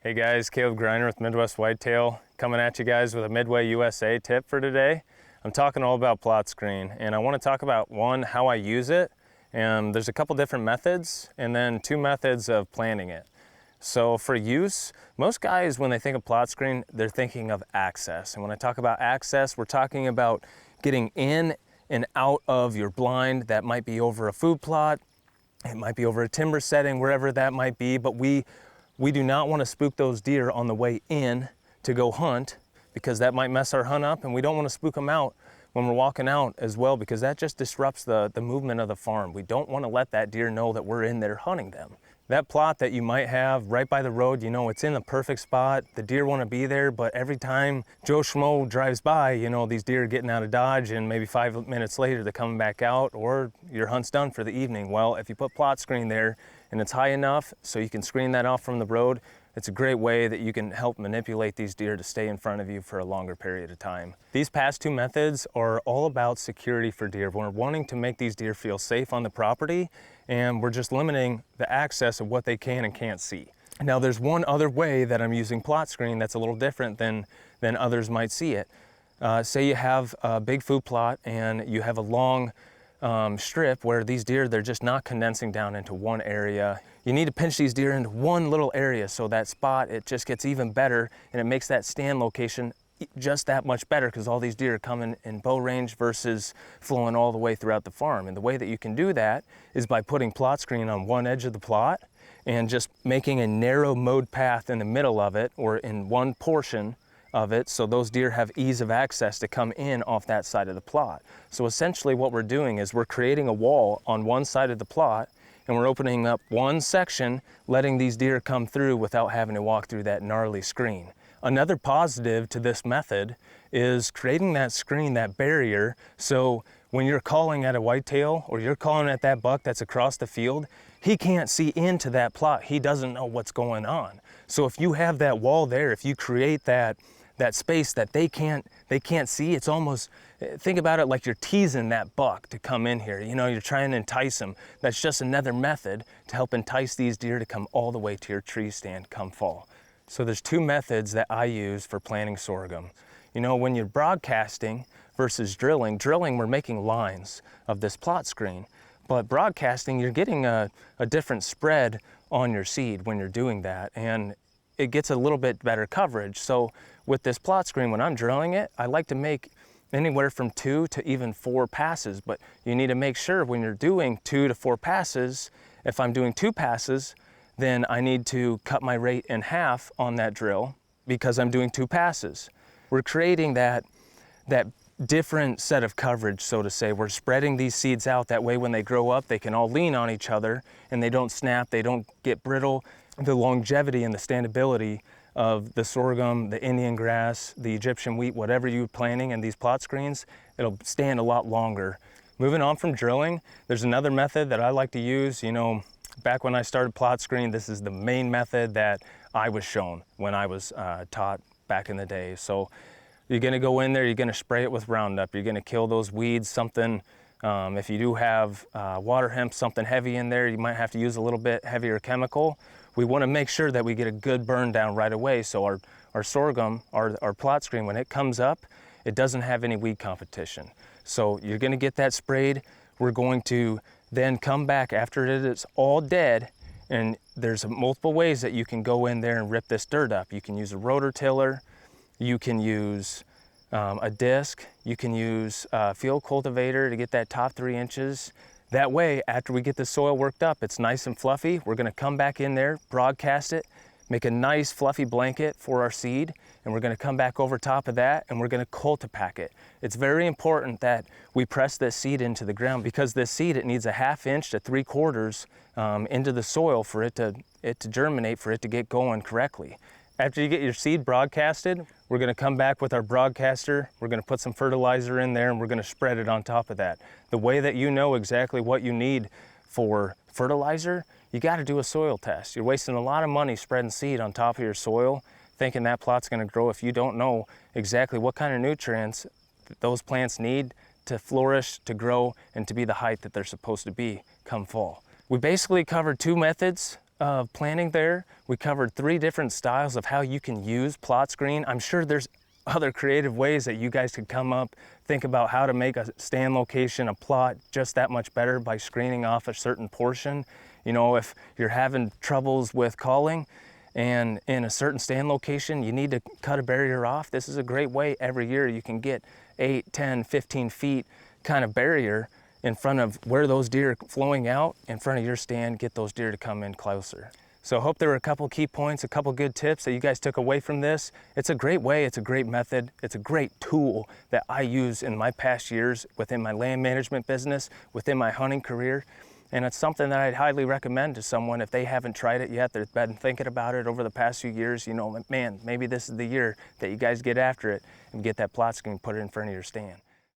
Hey guys, Kaleb Greiner with Midwest Whitetail coming at you guys with a MidwayUSA tip for today. I'm talking all about plot screen, and I want to talk about one, how I use it, and there's a couple different methods, and then two methods of planning it. So for use, most guys when they think of plot screen, they're thinking of access. And when I talk about access, we're talking about getting in and out of your blind. That might be over a food plot, it might be over a timber setting, wherever that might be, but we do not want to spook those deer on the way in to go hunt, because that might mess our hunt up, and we don't want to spook them out when we're walking out as well, because that just disrupts the movement of the farm. We don't want to let that deer know that we're in there hunting them. That plot that you might have right by the road, you know, it's in the perfect spot. The deer want to be there, but every time Joe Schmo drives by, you know, these deer are getting out of Dodge, and maybe 5 minutes later they're coming back out, or your hunt's done for the evening. Well, if you put plot screen there and it's high enough so you can screen that off from the road, it's a great way that you can help manipulate these deer to stay in front of you for a longer period of time. These past two methods are all about security for deer. We're wanting to make these deer feel safe on the property, and we're just limiting the access of what they can and can't see. Now there's one other way that I'm using plot screen that's a little different than others might see it. Say you have a big food plot and you have a long strip where these deer, they're just not condensing down into one area. You need to pinch these deer into one little area so that spot, it just gets even better, and it makes that stand location just that much better, because all these deer are coming in bow range versus flowing all the way throughout the farm. And the way that you can do that is by putting plot screen on one edge of the plot and just making a narrow mowed path in the middle of it, or in one portion of it, so those deer have ease of access to come in off that side of the plot. So essentially what we're doing is we're creating a wall on one side of the plot, and we're opening up one section, letting these deer come through without having to walk through that gnarly screen. Another positive to this method is creating that screen, that barrier, so when you're calling at a whitetail or you're calling at that buck that's across the field, he can't see into that plot. He doesn't know what's going on. So if you have that wall there, if you create that space that they can't see, it's almost, think about it like you're teasing that buck to come in here. You know, you're trying to entice them. That's just another method to help entice these deer to come all the way to your tree stand come fall. So there's two methods that I use for planting sorghum. You know, when you're broadcasting versus drilling, we're making lines of this plot screen. But broadcasting, you're getting a different spread on your seed when you're doing that, and it gets a little bit better coverage. So with this plot screen, when I'm drilling it, I like to make anywhere from 2 to even 4 passes, but you need to make sure when you're doing 2 to 4 passes, if I'm doing 2 passes, then I need to cut my rate in half on that drill because I'm doing 2 passes. We're creating that different set of coverage, so to say. We're spreading these seeds out, that way when they grow up, they can all lean on each other and they don't snap, they don't get brittle. The longevity and the standability of the sorghum, the Indian grass, the Egyptian wheat, whatever you're planting in these plot screens, it'll stand a lot longer. Moving on from drilling, there's another method that I like to use. You know, back when I started plot screen, this is the main method that I was shown when I was taught back in the day. So you're gonna go in there, you're gonna spray it with Roundup, you're gonna kill those weeds, something, if you do have water hemp, something heavy in there, you might have to use a little bit heavier chemical. We wanna make sure that we get a good burn down right away, so our sorghum, our plot screen, when it comes up, it doesn't have any weed competition. So you're gonna get that sprayed. We're going to then come back after it is all dead, and there's multiple ways that you can go in there and rip this dirt up. You can use a rotor tiller, you can use a disc, you can use a field cultivator to get that top 3 inches. That way, after we get the soil worked up, it's nice and fluffy. We're gonna come back in there, broadcast it, make a nice fluffy blanket for our seed, and we're gonna come back over top of that and we're gonna cultipack it. It's very important that we press this seed into the ground, because this seed, it needs a 1/2 inch to 3/4 into the soil for it to germinate, for it to get going correctly. After you get your seed broadcasted, we're gonna come back with our broadcaster, we're gonna put some fertilizer in there, and we're gonna spread it on top of that. The way that you know exactly what you need for fertilizer, you gotta do a soil test. You're wasting a lot of money spreading seed on top of your soil, thinking that plot's gonna grow, if you don't know exactly what kind of nutrients those plants need to flourish, to grow, and to be the height that they're supposed to be come fall. We basically covered 2 methods of planning there. We covered 3 different styles of how you can use plot screen. I'm sure there's other creative ways that you guys could come up, think about how to make a stand location, a plot just that much better by screening off a certain portion. You know, if you're having troubles with calling and in a certain stand location, you need to cut a barrier off. This is a great way. Every year you can get 8, 10, 15 feet kind of barrier in front of where those deer are flowing out, in front of your stand, get those deer to come in closer. So I hope there were a couple key points, a couple good tips that you guys took away from this. It's a great way, it's a great method, it's a great tool that I use in my past years within my land management business, within my hunting career. And it's something that I'd highly recommend to someone if they haven't tried it yet, they've been thinking about it over the past few years. You know, man, maybe this is the year that you guys get after it and get that plot screen, put it in front of your stand.